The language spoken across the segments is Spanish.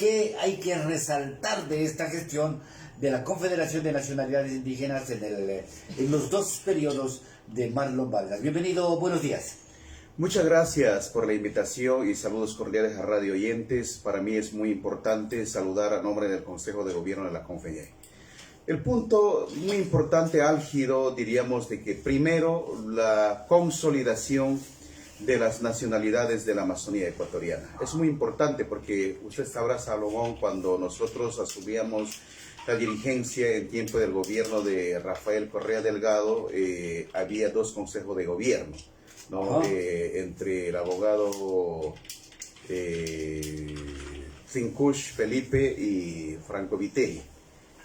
¿qué hay que resaltar de esta gestión de la Confederación de Nacionalidades Indígenas en los dos periodos de Marlon Vargas? Bienvenido, buenos días. Muchas gracias por la invitación y saludos cordiales a radio oyentes. Para mí es muy importante saludar a nombre del Consejo de Gobierno de la CONFEYAI. El punto muy importante, álgido, diríamos, de que primero la consolidación de las nacionalidades de la Amazonía ecuatoriana. Es muy importante porque usted sabrá, Salomón, cuando nosotros asumíamos la dirigencia en tiempo del gobierno de Rafael Correa Delgado, había dos consejos de gobierno, ¿no? Entre el abogado Sincush Felipe y Franco Viteri.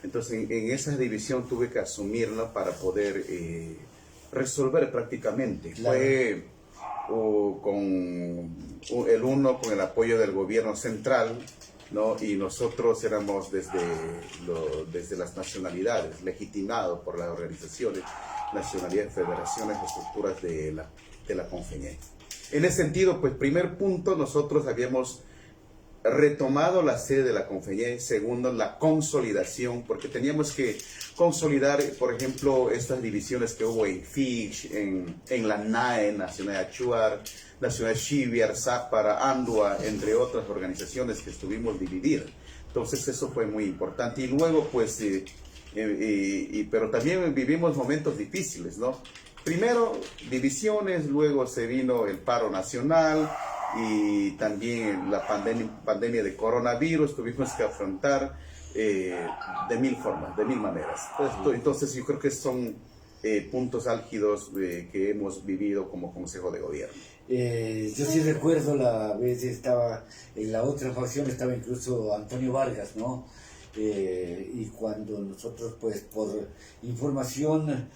Entonces, en esa división tuve que asumirla para poder resolver prácticamente. Claro. Fue con el apoyo del gobierno central, ¿no? Y nosotros éramos desde las nacionalidades, legitimados por las organizaciones, nacionalidades, federaciones, estructuras de la CONFEYAI. En ese sentido, pues, primer punto, nosotros habíamos retomado la sede de la CONFEYAI. Segundo, la consolidación, porque teníamos que consolidar, por ejemplo, estas divisiones que hubo en FISH, en la NAE, Nacional Achuar, Nacional Xiviar, Zápara, Andua, entre otras organizaciones que estuvimos divididas. Entonces eso fue muy importante. Y luego, pues, pero también vivimos momentos difíciles, ¿no? Primero divisiones, luego se vino el paro nacional, y también la pandemia de coronavirus tuvimos que afrontar de mil formas, de mil maneras. Entonces yo creo que son puntos álgidos que hemos vivido como Consejo de Gobierno. Yo sí recuerdo la vez estaba en la otra facción, estaba incluso Antonio Vargas, ¿no? Y cuando nosotros, pues, por información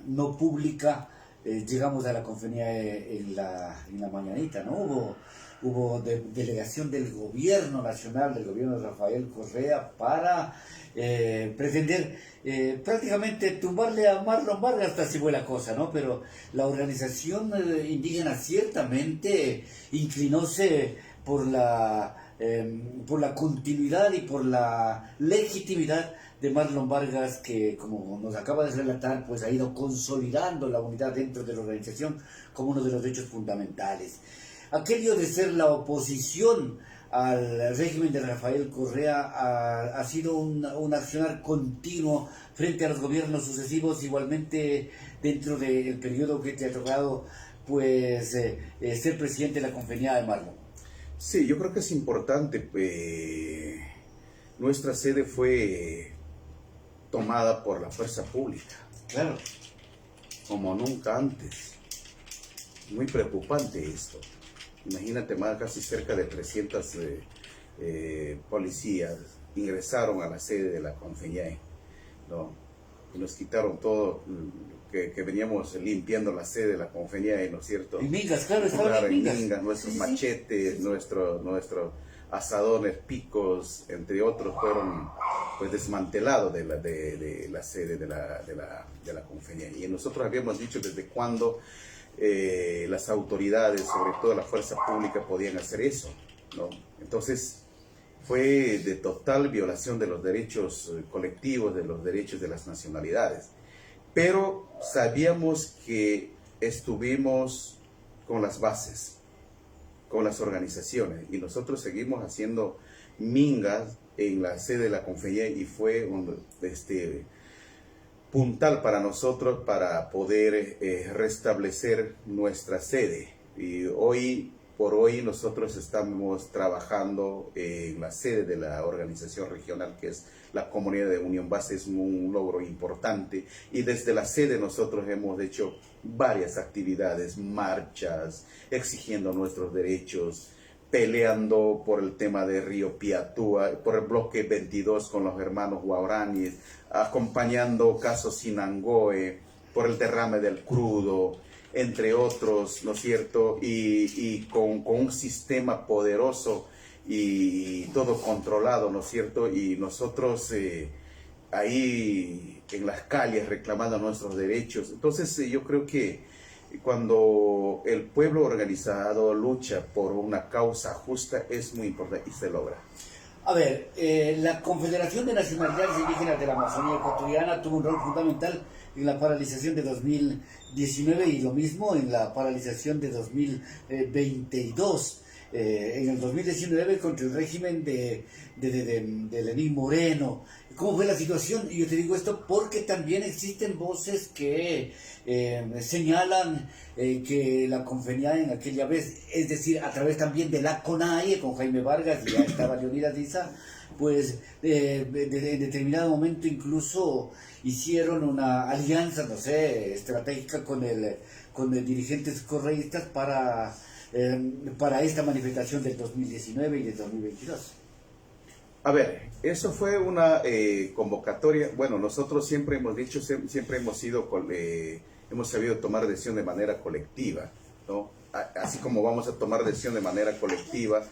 no pública, llegamos a la CONFEYAI en la mañanita, ¿no? Hubo delegación del gobierno nacional, del gobierno de Rafael Correa, para pretender prácticamente tumbarle a Marlon Vargas, hasta así fue la cosa, ¿no? Pero la organización indígena ciertamente inclinóse por la continuidad y por la legitimidad de Marlon Vargas, que, como nos acaba de relatar, pues ha ido consolidando la unidad dentro de la organización como uno de los derechos fundamentales. Aquello de ser la oposición al régimen de Rafael Correa ha sido un accionar continuo frente a los gobiernos sucesivos, igualmente dentro del periodo que te ha tocado, pues, ser presidente de la CONFEYAI de Marlon. Sí, yo creo que es importante. Nuestra sede fue tomada por la fuerza pública. Claro. Como nunca antes. Muy preocupante esto. Imagínate, más casi cerca de 300 policías ingresaron a la sede de la CONFEYAI, ¿no? Y nos quitaron todo, que veníamos limpiando la sede de la CONFEYAI, ¿no es cierto? En Mingas, claro, estaban en Mingas. Nuestros Sí, machetes, sí. nuestros asadones, picos, entre otros, fueron, pues, desmantelados de la sede de la CONFEYAI. Y nosotros habíamos dicho desde cuándo las autoridades, sobre todo la fuerza pública, podían hacer eso, ¿no? Entonces fue de total violación de los derechos colectivos, de los derechos de las nacionalidades. Pero sabíamos que estuvimos con las bases, con las organizaciones, y nosotros seguimos haciendo mingas en la sede de la CONFEYAI, y fue puntal para nosotros para poder restablecer nuestra sede. Y hoy por hoy nosotros estamos trabajando en la sede de la organización regional, que es la Comunidad de Unión Base. Es un logro importante, y desde la sede nosotros hemos hecho varias actividades, marchas, exigiendo nuestros derechos, peleando por el tema de Río Piatúa, por el bloque 22 con los hermanos guaraníes, acompañando caso Sinangoe, por el derrame del crudo, entre otros, ¿no es cierto? Y con un sistema poderoso y todo controlado, ¿no es cierto? Y nosotros ahí en las calles reclamando nuestros derechos. Entonces yo creo que cuando el pueblo organizado lucha por una causa justa es muy importante y se logra. A ver, la Confederación de Nacionalidades Indígenas de la Amazonía Ecuatoriana tuvo un rol fundamental en la paralización de 2019 y lo mismo en la paralización de 2022. En el 2019 contra el régimen de Lenín Moreno. ¿Cómo fue la situación? Y yo te digo esto porque también existen voces que señalan que la Confenía en aquella vez, es decir, a través también de la CONAIE, con Jaime Vargas, y ya estaba Leonidas Diza, pues en determinado momento incluso hicieron una alianza, no sé, estratégica con dirigentes correístas para esta manifestación del 2019 y del 2022. A ver, eso fue una convocatoria. Bueno, nosotros siempre hemos dicho, siempre hemos sabido tomar decisión de manera colectiva, ¿no? Así como vamos a tomar decisión de manera colectiva,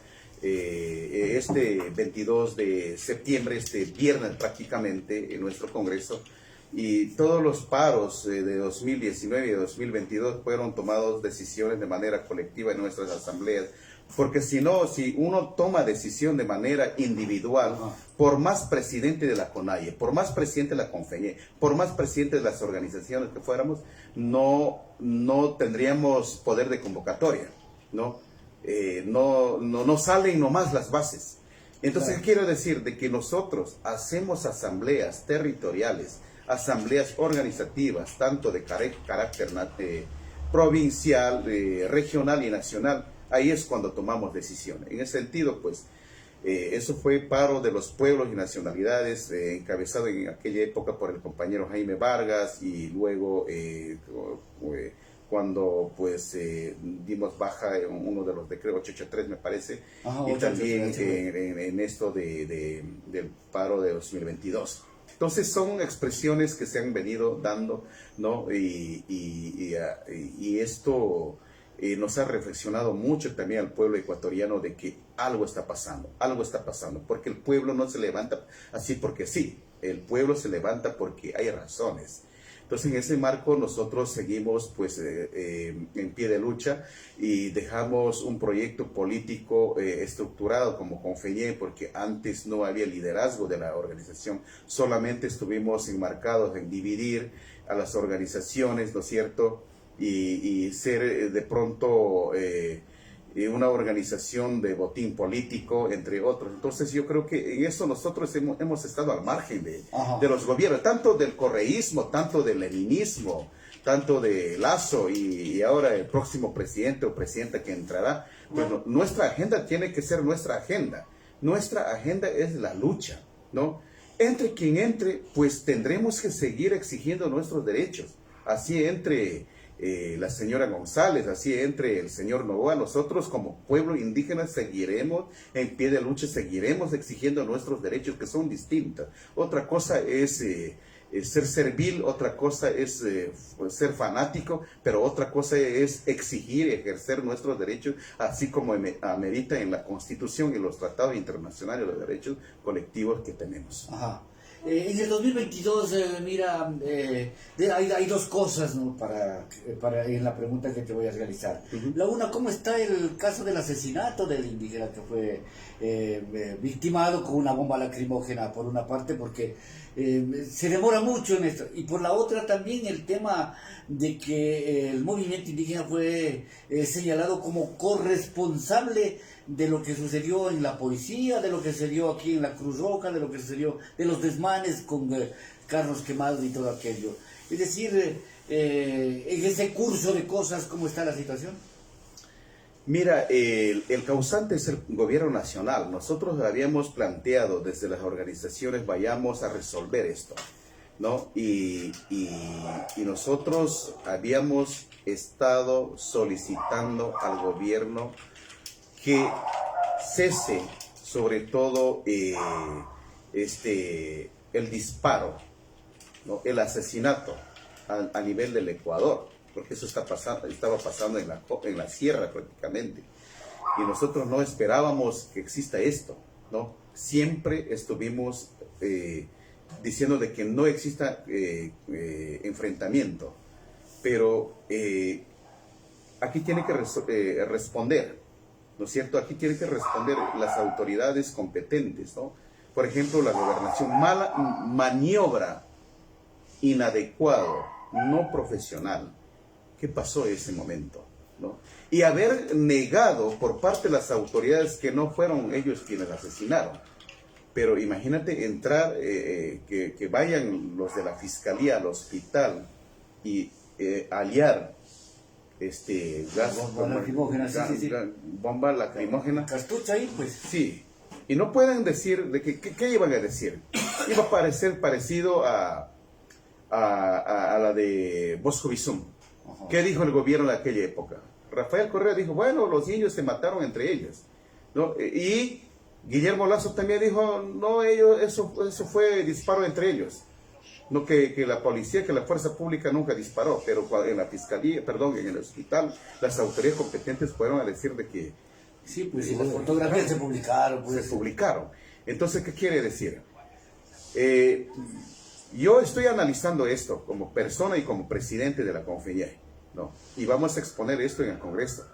este 22 de septiembre, este viernes prácticamente, en nuestro Congreso, y todos los paros de 2019 y de 2022 fueron tomados decisiones de manera colectiva en nuestras asambleas, porque si no, si uno toma decisión de manera individual, por más presidente de la CONAIE, por más presidente de la CONFEñe, por más presidente de las organizaciones que fuéramos, no tendríamos poder de convocatoria, ¿no? No salen nomás las bases. Entonces, claro, quiero decir de que nosotros hacemos asambleas territoriales, asambleas organizativas, tanto de carácter provincial, regional y nacional. Ahí es cuando tomamos decisiones. En ese sentido, pues, eso fue paro de los pueblos y nacionalidades, encabezado en aquella época por el compañero Jaime Vargas, y luego cuando pues dimos baja en uno de los decretos 883 me parece, y también en esto del paro de 2022. Entonces son expresiones que se han venido dando, ¿no? Y esto nos ha reflexionado mucho también al pueblo ecuatoriano de que algo está pasando, porque el pueblo no se levanta así porque sí, el pueblo se levanta porque hay razones. Entonces, en ese marco nosotros seguimos pues en pie de lucha y dejamos un proyecto político estructurado como Confeñé, porque antes no había liderazgo de la organización, solamente estuvimos enmarcados en dividir a las organizaciones, ¿no es cierto? Y ser de pronto una organización de botín político, entre otros. Entonces yo creo que en eso nosotros hemos estado al margen de los gobiernos, tanto del correísmo, tanto del leninismo, tanto de Lazo y ahora el próximo presidente o presidenta que entrará. Bueno, nuestra agenda tiene que ser nuestra agenda. Nuestra agenda es la lucha, ¿no? Entre quien entre, pues tendremos que seguir exigiendo nuestros derechos. Así entre la señora González, así entre el señor Novoa, nosotros como pueblo indígena seguiremos en pie de lucha, seguiremos exigiendo nuestros derechos, que son distintos. Otra cosa es ser servil, otra cosa es ser fanático, pero otra cosa es exigir y ejercer nuestros derechos, así como amerita en la Constitución y los tratados internacionales de derechos colectivos que tenemos. Ajá. En el 2022, mira, hay dos cosas, ¿no? en la pregunta que te voy a realizar. La una, ¿cómo está el caso del asesinato del indígena que fue victimado con una bomba lacrimógena, por una parte, porque se demora mucho en esto, y por la otra también el tema de que el movimiento indígena fue señalado como corresponsable de lo que sucedió en la policía, de lo que sucedió aquí en la Cruz Roja, de lo que sucedió, de los desmanes con carros quemados y todo aquello. Es decir, en ese curso de cosas, ¿cómo está la situación? Mira, el causante es el gobierno nacional. Nosotros habíamos planteado desde las organizaciones, vayamos a resolver esto, ¿no? Y nosotros habíamos estado solicitando al gobierno que cese sobre todo el disparo, ¿no? El asesinato a nivel del Ecuador, porque eso estaba pasando en la sierra prácticamente, y nosotros no esperábamos que exista esto, ¿no? Siempre estuvimos diciendo de que no exista enfrentamiento, pero aquí tiene que responder, ¿no es cierto? Aquí tienen que responder las autoridades competentes, ¿no? Por ejemplo, la gobernación, mala maniobra, inadecuado, no profesional. ¿Qué pasó en ese momento? ¿No? Y haber negado por parte de las autoridades que no fueron ellos quienes asesinaron. Pero imagínate entrar, que vayan los de la fiscalía al hospital y aliar gas, bomba lacrimógena, bomba lacrimógena. Cartucho ahí, pues. Sí. Y no pueden decir, de ¿qué iban a decir? Iba a parecer parecido a la de Bosco Bizum. ¿Qué dijo el gobierno de aquella época? Rafael Correa dijo, bueno, los niños se mataron entre ellos, ¿no? Y Guillermo Lazo también dijo, no, eso fue disparo entre ellos. No que la policía, que la fuerza pública nunca disparó, pero en la fiscalía, perdón, en el hospital, las autoridades competentes fueron a decir de que... Sí, pues si las fotografías se publicaron. Pues. Se publicaron. Entonces, ¿qué quiere decir? Yo estoy analizando esto como persona y como presidente de la Confeñay, ¿no? Y vamos a exponer esto en el Congreso.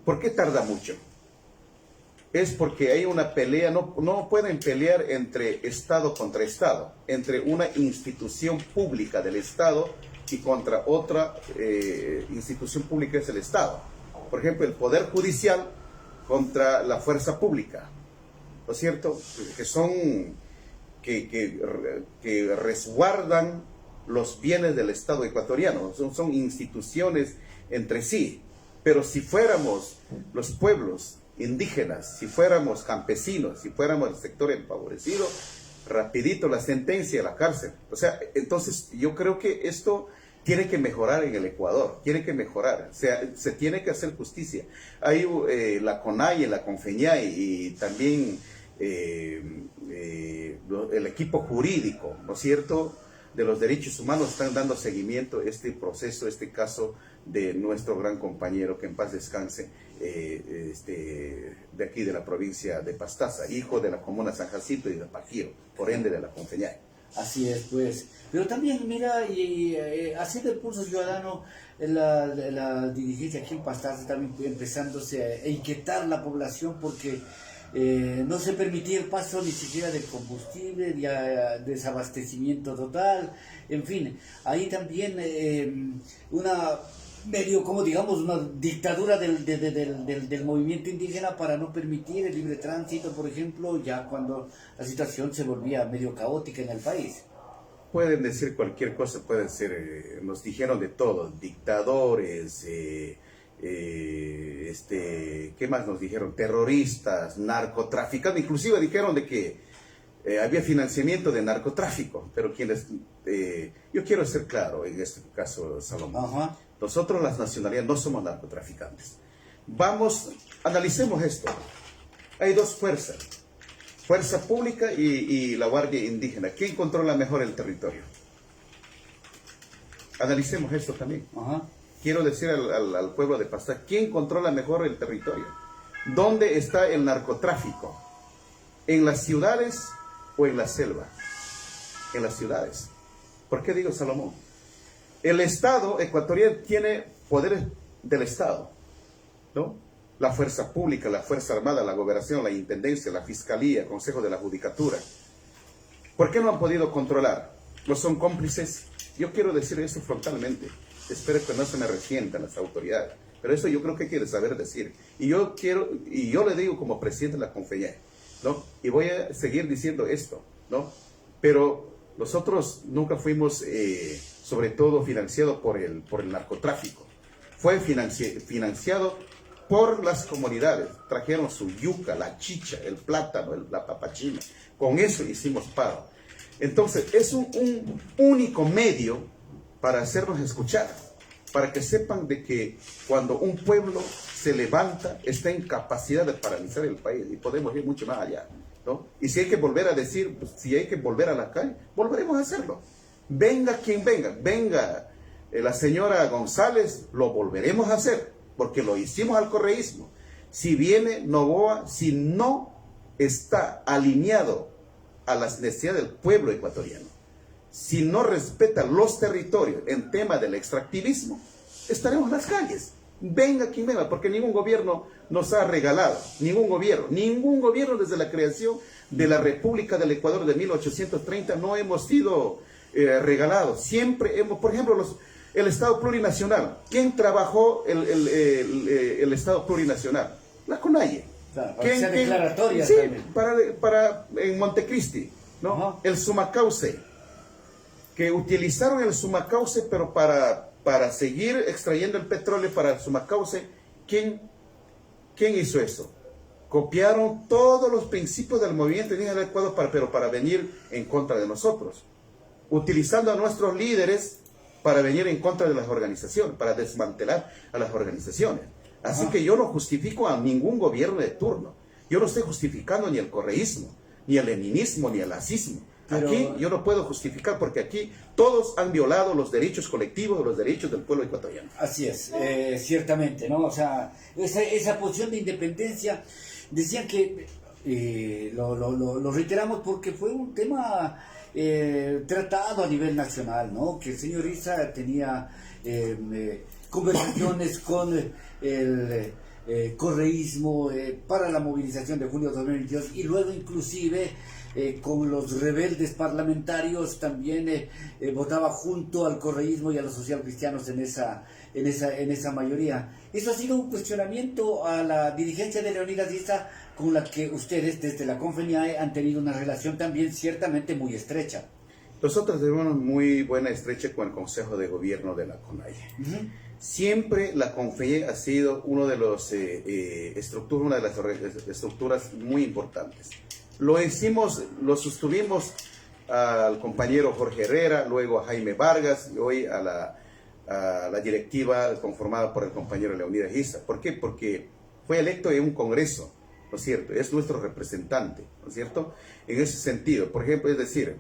¿Por qué tarda mucho? Es porque hay una pelea, no pueden pelear entre Estado contra Estado, entre una institución pública del Estado y contra otra institución pública es el Estado. Por ejemplo, el Poder Judicial contra la fuerza pública, ¿no es cierto? Que son, que resguardan los bienes del Estado ecuatoriano, son instituciones entre sí. Pero si fuéramos los pueblos indígenas, si fuéramos campesinos, si fuéramos el sector empobrecido, rapidito la sentencia a la cárcel. O sea, entonces yo creo que esto tiene que mejorar en el Ecuador, tiene que mejorar, o sea, se tiene que hacer justicia. Hay la CONAIE, la Confeñay y también el equipo jurídico, ¿no es cierto?, de los derechos humanos están dando seguimiento a este proceso, este caso de nuestro gran compañero, que en paz descanse, de aquí de la provincia de Pastaza, hijo de la comuna San Jacinto y de Pajiro, por ende de la Confeñay. Así es, pues. Pero también, mira, y haciendo el pulso ciudadano, la dirigencia aquí en Pastaza también empezándose a inquietar la población porque no se permitía el paso ni siquiera del combustible, ya desabastecimiento total, en fin, ahí también una medio como digamos una dictadura del movimiento indígena para no permitir el libre tránsito, por ejemplo, ya cuando la situación se volvía medio caótica en el país. Pueden decir cualquier cosa, pueden ser, nos dijeron de todo, dictadores, ¿qué más nos dijeron? Terroristas, narcotraficantes, inclusive dijeron de que había financiamiento de narcotráfico, pero quienes, yo quiero ser claro en este caso, Salomón. Ajá. Nosotros las nacionalidades no somos narcotraficantes. Analicemos esto. Hay dos fuerzas, fuerza pública y la guardia indígena. ¿Quién controla mejor el territorio? Analicemos esto también. Ajá. Quiero decir al pueblo de Pastaza, ¿quién controla mejor el territorio? ¿Dónde está el narcotráfico? ¿En las ciudades o en la selva? En las ciudades. ¿Por qué digo Salomón? El Estado ecuatoriano tiene poderes del Estado, ¿no? La fuerza pública, la fuerza armada, la gobernación, la intendencia, la fiscalía, el consejo de la judicatura. ¿Por qué no han podido controlar? ¿No son cómplices? Yo quiero decir eso frontalmente. Espero que no se me resientan las autoridades. Pero eso yo creo que hay que saber decir. Y yo le digo como presidente de la Confeñay, ¿no? Y voy a seguir diciendo esto, ¿no? Pero nosotros nunca fuimos, sobre todo, financiados por el narcotráfico. Fue financiado por las comunidades. Trajeron su yuca, la chicha, el plátano, la papachina. Con eso hicimos paro. Entonces, es un único medio para hacernos escuchar, para que sepan de que cuando un pueblo se levanta, está en capacidad de paralizar el país y podemos ir mucho más allá, ¿no? Y si hay que volver a decir, pues, si hay que volver a la calle, volveremos a hacerlo. Venga quien venga, venga la señora González, lo volveremos a hacer, porque lo hicimos al correísmo. Si viene Noboa, si no está alineado a las necesidades del pueblo ecuatoriano, si no respeta los territorios en tema del extractivismo, estaremos en las calles. Venga quien venga, porque ningún gobierno nos ha regalado, ningún gobierno desde la creación de la República del Ecuador de 1830 no hemos sido regalados. Siempre hemos, por ejemplo, el Estado plurinacional. ¿Quién trabajó el Estado plurinacional? La CONAIE. Claro, declaratoria sí, también. En Montecristi, ¿no? Ajá. El Sumacauce, que utilizaron el Sumacauce, pero para seguir extrayendo el petróleo para el Sumacauce, ¿quién hizo eso? Copiaron todos los principios del movimiento indígena del Ecuador, pero para venir en contra de nosotros, utilizando a nuestros líderes para venir en contra de las organizaciones, para desmantelar a las organizaciones. Así que yo no justifico a ningún gobierno de turno. Yo no estoy justificando ni el correísmo, ni el leninismo, ni el nazismo. Pero aquí yo no puedo justificar porque aquí todos han violado los derechos colectivos, los derechos del pueblo ecuatoriano. Así es, ciertamente, ¿no? O sea, esa posición de independencia, decían que, lo reiteramos porque fue un tema tratado a nivel nacional, ¿no? Que el señor Issa tenía conversaciones con el correísmo para la movilización de junio de 2022 y luego inclusive con los rebeldes parlamentarios también votaba junto al correísmo y a los socialcristianos en esa mayoría. Eso ha sido un cuestionamiento a la dirigencia de Leonidas Issa, con la que ustedes desde la CONFENIAE han tenido una relación también ciertamente muy estrecha. Nosotros tenemos muy buena estrecha con el Consejo de Gobierno de la CONAIE. Siempre la CONFENIAE ha sido una de las estructuras muy importantes. Lo sostuvimos al compañero Jorge Herrera, luego a Jaime Vargas y hoy a la directiva conformada por el compañero Leonidas Issa. ¿Por qué? Porque fue electo en un congreso, ¿no es cierto? Es nuestro representante, ¿no es cierto? En ese sentido, por ejemplo, es decir,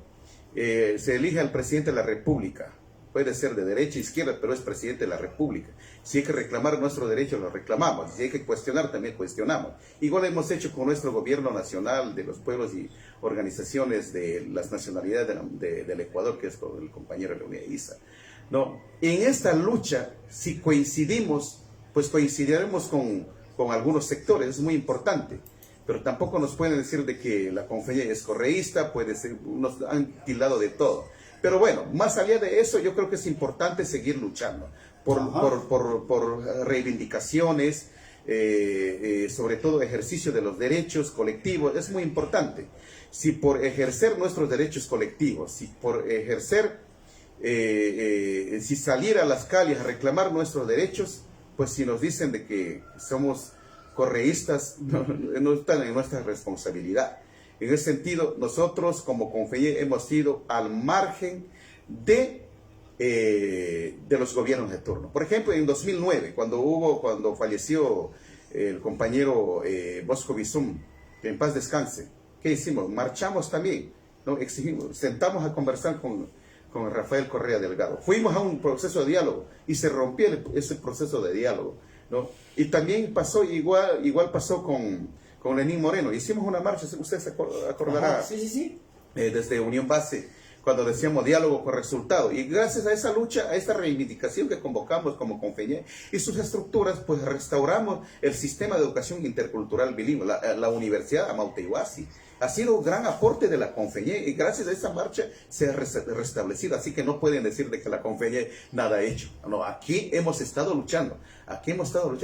se elige al presidente de la República, puede ser de derecha, izquierda, pero es presidente de la República. Si hay que reclamar nuestros derechos, los reclamamos. Si hay que cuestionar, también cuestionamos. Igual hemos hecho con nuestro gobierno nacional, de los pueblos y organizaciones de las nacionalidades del Ecuador, que es con el compañero Leonidas Issa. ¿No? En esta lucha, si coincidimos, pues coincidiremos con algunos sectores, es muy importante. Pero tampoco nos pueden decir de que la CONFENIAE es correísta, puede ser, nos han tildado de todo. Pero bueno, más allá de eso, yo creo que es importante seguir luchando por reivindicaciones, sobre todo ejercicio de los derechos colectivos, es muy importante. Si por ejercer nuestros derechos colectivos, si por ejercer, si salir a las calles a reclamar nuestros derechos, pues si nos dicen de que somos correístas, no están en nuestra responsabilidad. En ese sentido, nosotros como CONFENIAE hemos sido al margen de los gobiernos de turno. Por ejemplo, en 2009, cuando falleció el compañero Bosco Bizum, que en paz descanse, ¿qué hicimos? Marchamos también, ¿no? Exigimos, sentamos a conversar con Rafael Correa Delgado. Fuimos a un proceso de diálogo y se rompió ese proceso de diálogo, ¿no? Y también pasó igual pasó con Lenín Moreno. Hicimos una marcha, usted se acordará, sí. Desde Unión Base, cuando decíamos diálogo con resultado. Y gracias a esa lucha, a esta reivindicación que convocamos como CONFENIAE y sus estructuras, pues restauramos el sistema de educación intercultural bilingüe, la Universidad Amautehuasi. Ha sido un gran aporte de la CONFENIAE y gracias a esa marcha se ha restablecido. Así que no pueden decir de que la CONFENIAE nada ha hecho. No, aquí hemos estado luchando.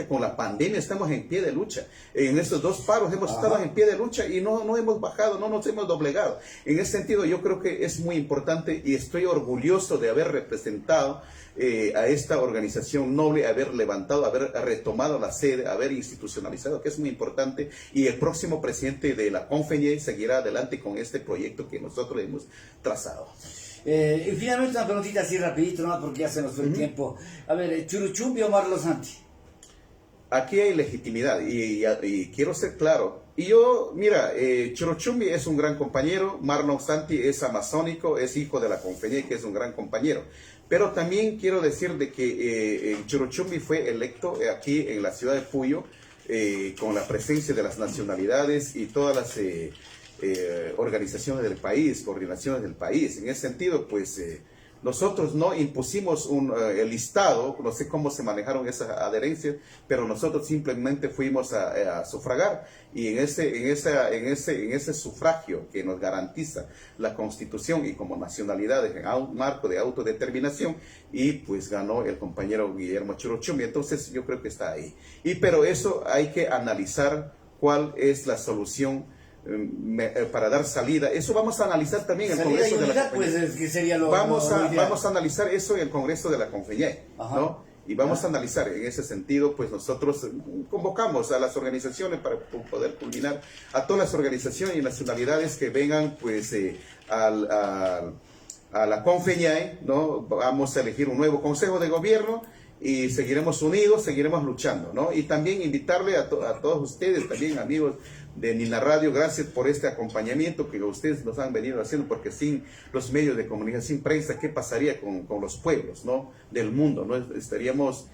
Con la pandemia estamos en pie de lucha. En estos 2 paros hemos estado en pie de lucha y no hemos bajado, no nos hemos doblegado. En ese sentido yo creo que es muy importante y estoy orgulloso de haber representado a esta organización noble, haber levantado, haber retomado la sede, haber institucionalizado, que es muy importante, y el próximo presidente de la CONFENIAE seguirá adelante con este proyecto que nosotros hemos trazado. Y finalmente una preguntita así rapidito, ¿no? Porque ya se nos fue el tiempo. A ver, ¿Churuchumbi o Marlo Santi? Aquí hay legitimidad y quiero ser claro. Y yo, mira, Churuchumbi es un gran compañero, Marlon Santi es amazónico, es hijo de la CONFENIAE, que es un gran compañero. Pero también quiero decir de que Churuchumbi fue electo aquí en la ciudad de Puyo, con la presencia de las nacionalidades y todas las organizaciones del país, coordinaciones del país. En ese sentido, pues Nosotros no impusimos el listado, no sé cómo se manejaron esas adherencias, pero nosotros simplemente fuimos a sufragar, y en ese sufragio que nos garantiza la Constitución y como nacionalidades en un marco de autodeterminación, y pues ganó el compañero Guillermo Chorochumbi. Entonces yo creo que está ahí. Pero eso hay que analizar cuál es la solución para dar salida. Eso vamos a analizar también en el Congreso de la Confeñé. Pues, que sería vamos a analizar eso en el Congreso de la Confeñé, ¿no? Y vamos a analizar en ese sentido, pues nosotros convocamos a las organizaciones para poder culminar a todas las organizaciones y nacionalidades que vengan pues a la Confeñé, ¿no? Vamos a elegir un nuevo Consejo de Gobierno y seguiremos unidos, seguiremos luchando, ¿no? Y también invitarle a todos ustedes, también amigos de Nina Radio, gracias por este acompañamiento que ustedes nos han venido haciendo, porque sin los medios de comunicación, sin prensa, ¿qué pasaría con los pueblos, ¿no? Del mundo, ¿no? Estaríamos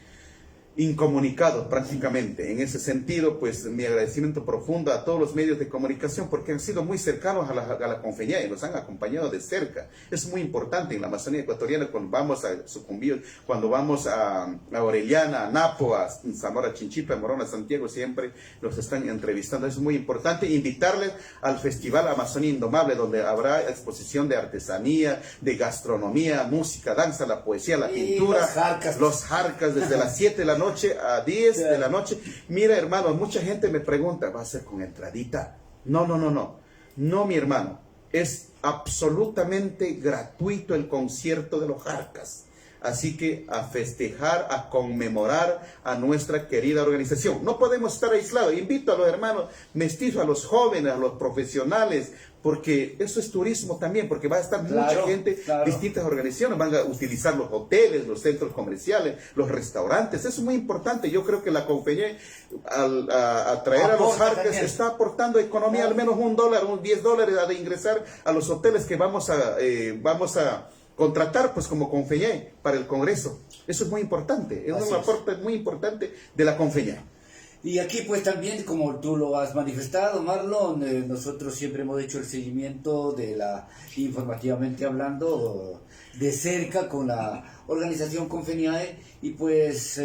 incomunicados prácticamente. En ese sentido, pues mi agradecimiento profundo a todos los medios de comunicación, porque han sido muy cercanos a la Confeñé y nos han acompañado de cerca. Es muy importante en la Amazonía ecuatoriana, cuando vamos a Sucumbíos, cuando vamos a Orellana, a Napo, a Zamora Chinchipe, a Morona, Santiago, siempre nos están entrevistando. Es muy importante invitarles al Festival Amazonía Indomable, donde habrá exposición de artesanía, de gastronomía, música, danza, la poesía, la pintura, los jarcas desde las 7 de la noche a 10 de la noche. Mira, hermano, mucha gente me pregunta, ¿va a ser con entradita? No, mi hermano, es absolutamente gratuito el concierto de los jarcas. Así que a festejar, a conmemorar a nuestra querida organización. No podemos estar aislados. Invito a los hermanos mestizos, a los jóvenes, a los profesionales, porque eso es turismo también, porque va a estar mucha gente, distintas organizaciones, van a utilizar los hoteles, los centros comerciales, los restaurantes. Eso es muy importante. Yo creo que la Confeñé, al traer a los jarcas, está aportando economía, al menos $1, un $10 de ingresar a los hoteles que vamos a contratar pues como Confeñé para el Congreso. Eso es muy importante, es un aporte muy importante de la Confeñé. Y aquí pues también, como tú lo has manifestado, Marlon, nosotros siempre hemos hecho el seguimiento informativamente hablando, de cerca con la organización Confeñae, y pues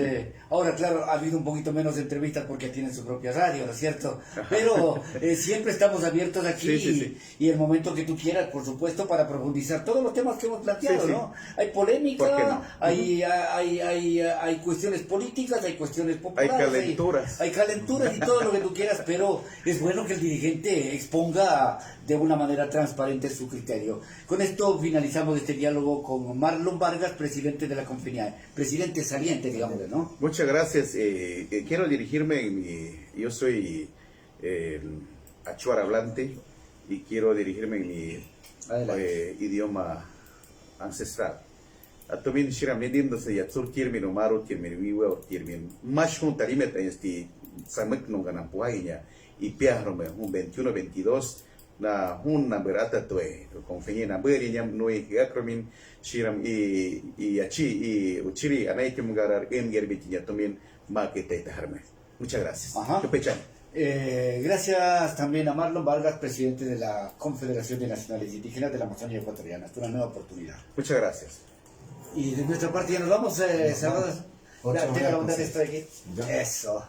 ahora claro, ha habido un poquito menos de entrevistas porque tienen su propia radio, ¿no es cierto? Pero siempre estamos abiertos aquí y el momento que tú quieras, por supuesto, para profundizar todos los temas que hemos planteado, ¿no? Hay polémica, no? hay cuestiones políticas, hay cuestiones populares, hay calenturas y todo lo que tú quieras, pero es bueno que el dirigente exponga de una manera transparente su criterio. Con esto finalizamos este diálogo con Marlon Vargas, presidente de la Confeñae, presidente saliente, digamos, ¿no? Muchas gracias. Quiero dirigirme yo soy achuar hablante y quiero dirigirme en mi idioma ancestral. Atomin shiram nedindose yatsur kirmin omaro kirmin wiwa kirmin mashun tarimet samek nunganan puainya y piahrome un 21-22 na hunna berata toe Confeñé na berinya noi gakromin shiram y achi y uchiri anai kimgarar gerbitia tomin makete taharme. Muchas gracias. Gracias también a Marlon Vargas, presidente de la Confederación de Nacionales Indígenas de la Amazonía Ecuatoriana. Es una nueva oportunidad. Muchas gracias. Y de nuestra parte ya nos vamos, Salvador. Tenga la bondad de estar aquí. Eso.